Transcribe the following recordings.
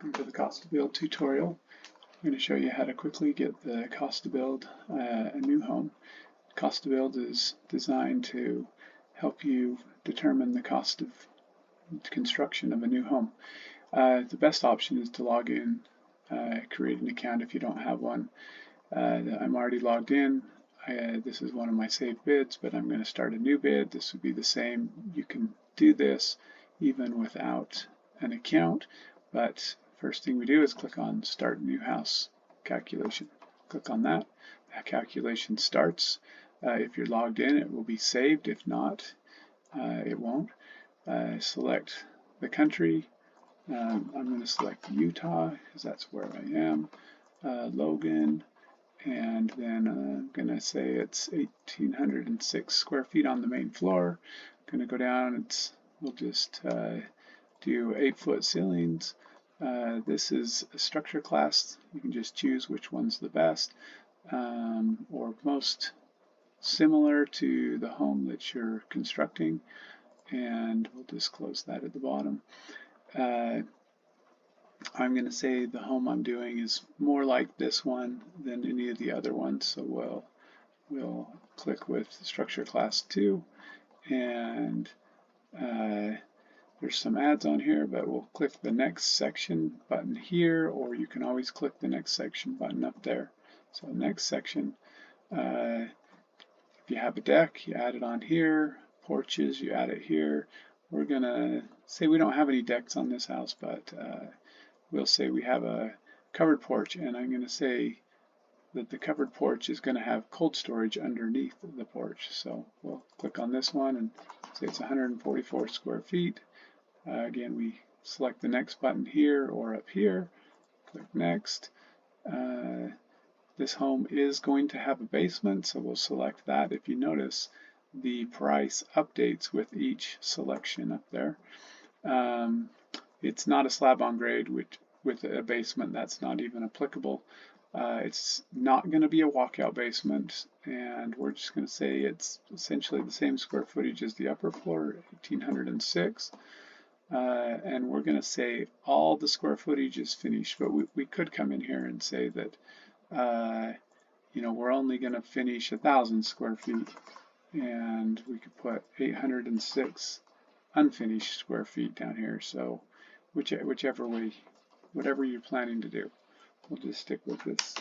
Welcome to the Cost to Build tutorial. I'm going to show you how to quickly get the cost to build a new home. Cost to build is designed to help you determine the cost of construction of a new home. The best option is to log in, create an account if you don't have one. I'm already logged in. This is one of my saved bids, but I'm going to start a new bid. This would be the same. You can do this even without an account, but first thing we do is click on Start New House Calculation. Click on that. That calculation starts. If you're logged in, it will be saved. If not, it won't. Select the country. I'm going to select Utah because that's where I am. Logan. And then I'm going to say it's 1,806 square feet on the main floor. I'm going to go down. We'll just do 8-foot ceilings. This is a structure class. You can just choose which one's the best or most similar to the home that you're constructing. And we'll just close that at the bottom. I'm going to say the home I'm doing is more like this one than any of the other ones, so we'll click with structure class 2, and there's some ads on here, but we'll click the next section button here, or you can always click the next section button up there. So next section, if you have a deck, you add it on here. Porches, you add it here. We're going to say we don't have any decks on this house, but we'll say we have a covered porch, and I'm going to say that the covered porch is going to have cold storage underneath the porch. So we'll click on this one and say it's 144 square feet. Again, we select the next button here or up here. Click next. This home is going to have a basement, so we'll select that. If you notice, the price updates with each selection up there. It's not a slab on grade, which with a basement that's not even applicable. It's not going to be a walkout basement, and we're just going to say it's essentially the same square footage as the upper floor, 1,806. And we're going to say all the square footage is finished, but we could come in here and say that we're only going to finish 1,000 square feet, and we could put 806 unfinished square feet down here. So whichever way, whatever you're planning to do, we'll just stick with this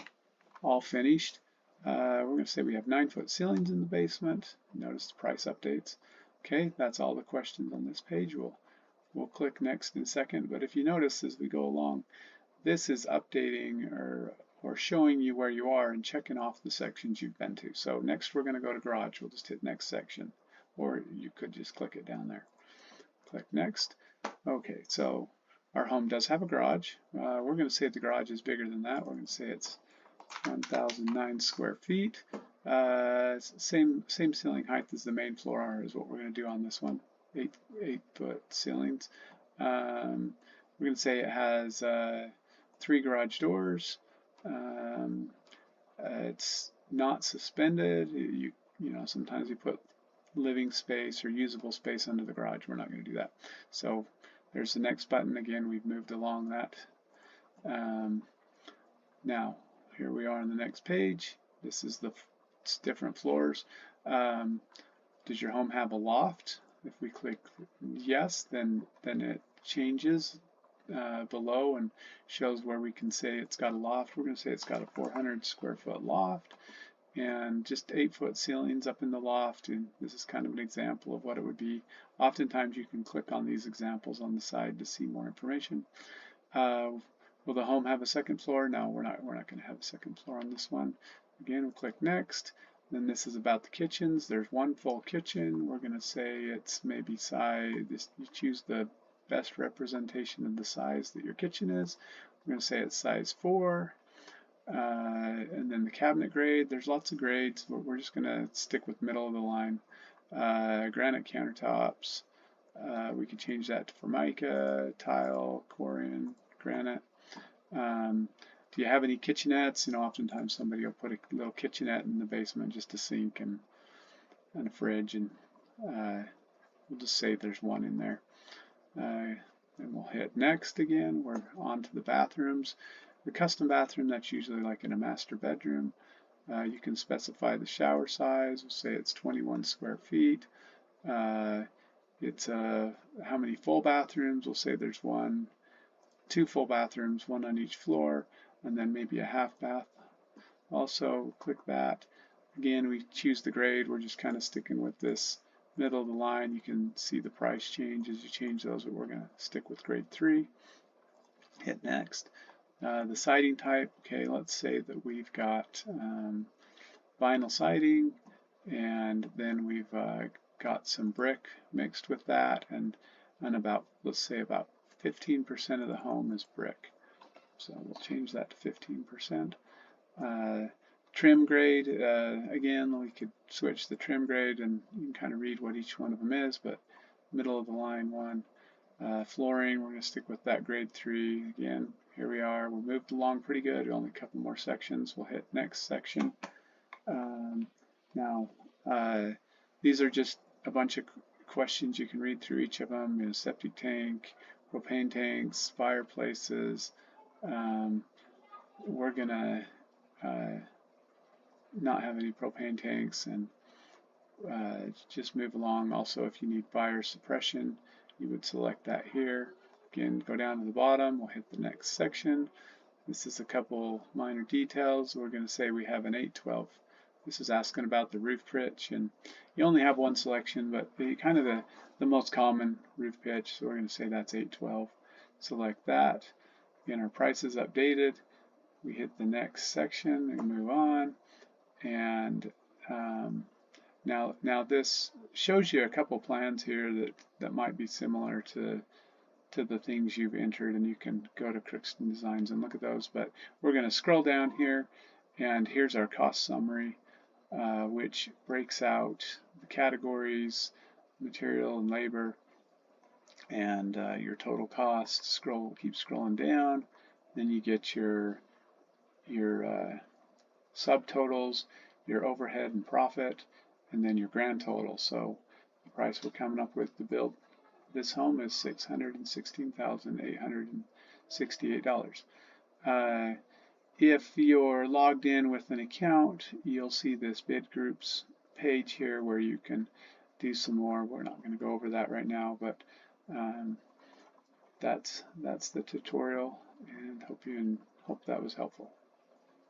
all finished. We're going to say we have 9-foot ceilings in the basement. Notice the price updates. Okay, that's all the questions on this page. We'll click next in a second, but if you notice as we go along, this is updating or showing you where you are and checking off the sections you've been to. So next we're going to go to garage. We'll just hit next section, or you could just click it down there. Click next. Okay, so our home does have a garage. We're going to say the garage is bigger than that. We're going to say it's 1,009 square feet. Same ceiling height as the main floor is what we're going to do on this one. 8-foot ceilings. We're going to say it has 3 garage doors. It's not suspended. Sometimes you put living space or usable space under the garage. We're not going to do that. So there's the next button. Again, we've moved along that. Now, here we are on the next page. This is it's different floors. Does your home have a loft? If we click yes, then it changes below and shows where we can say it's got a loft. We're going to say it's got a 400 square foot loft and just 8-foot ceilings up in the loft, and this is kind of an example of what it would be. Oftentimes you can click on these examples on the side to see more information. Will the home have a second floor? No, we're not going to have a second floor on this one. Again, we'll click next. Then this is about the kitchens. There's one full kitchen. We're going to say it's maybe size. You choose the best representation of the size that your kitchen is. We're going to say it's size 4. And then the cabinet grade. There's lots of grades, but we're just going to stick with middle of the line. Granite countertops. We could change that to Formica, tile, Corian, granite. Do you have any kitchenettes? Oftentimes somebody will put a little kitchenette in the basement, just a sink and a fridge, and we'll just say there's one in there. and we'll hit next again. We're on to the bathrooms. The custom bathroom, that's usually like in a master bedroom. You can specify the shower size. We'll say it's 21 square feet. It's how many full bathrooms. We'll say there's two full bathrooms, one on each floor, and then maybe a half bath. Also, click that. Again, we choose the grade. We're just kind of sticking with this middle of the line. You can see the price change as you change those, but we're going to stick with grade 3. Hit next. The siding type, okay, let's say that we've got vinyl siding, and then we've got some brick mixed with that, and about, let's say about 15% of the home is brick. So we'll change that to 15%. Trim grade, again, we could switch the trim grade and you can kind of read what each one of them is, but middle of the line one. Flooring, we're going to stick with that grade 3. Again, here we are. We moved along pretty good. Only a couple more sections. We'll hit next section. Now, these are just a bunch of questions. You can read through each of them. You know, septic tank, propane tanks, fireplaces. We're going to not have any propane tanks, and just move along. Also, if you need fire suppression, you would select that here. Again, go down to the bottom. We'll hit the next section. This is a couple minor details. We're going to say we have an 812. This is asking about the roof pitch, and you only have one selection, but kind of the most common roof pitch, so we're going to say that's 812. Select that. Again, our price is updated. We hit the next section and move on. And now this shows you a couple plans here that might be similar to the things you've entered, and you can go to Crookston Designs and look at those. But we're going to scroll down here, and here's our cost summary, which breaks out the categories, material and labor, and your total cost. Keep scrolling down, then you get your subtotals, your overhead and profit, and then your grand total. So the price we're coming up with to build this home is $616,868. If you're logged in with an account, you'll see this bid groups page here where you can do some more. We're not going to go over that right now, but that's the tutorial, and hope that was helpful.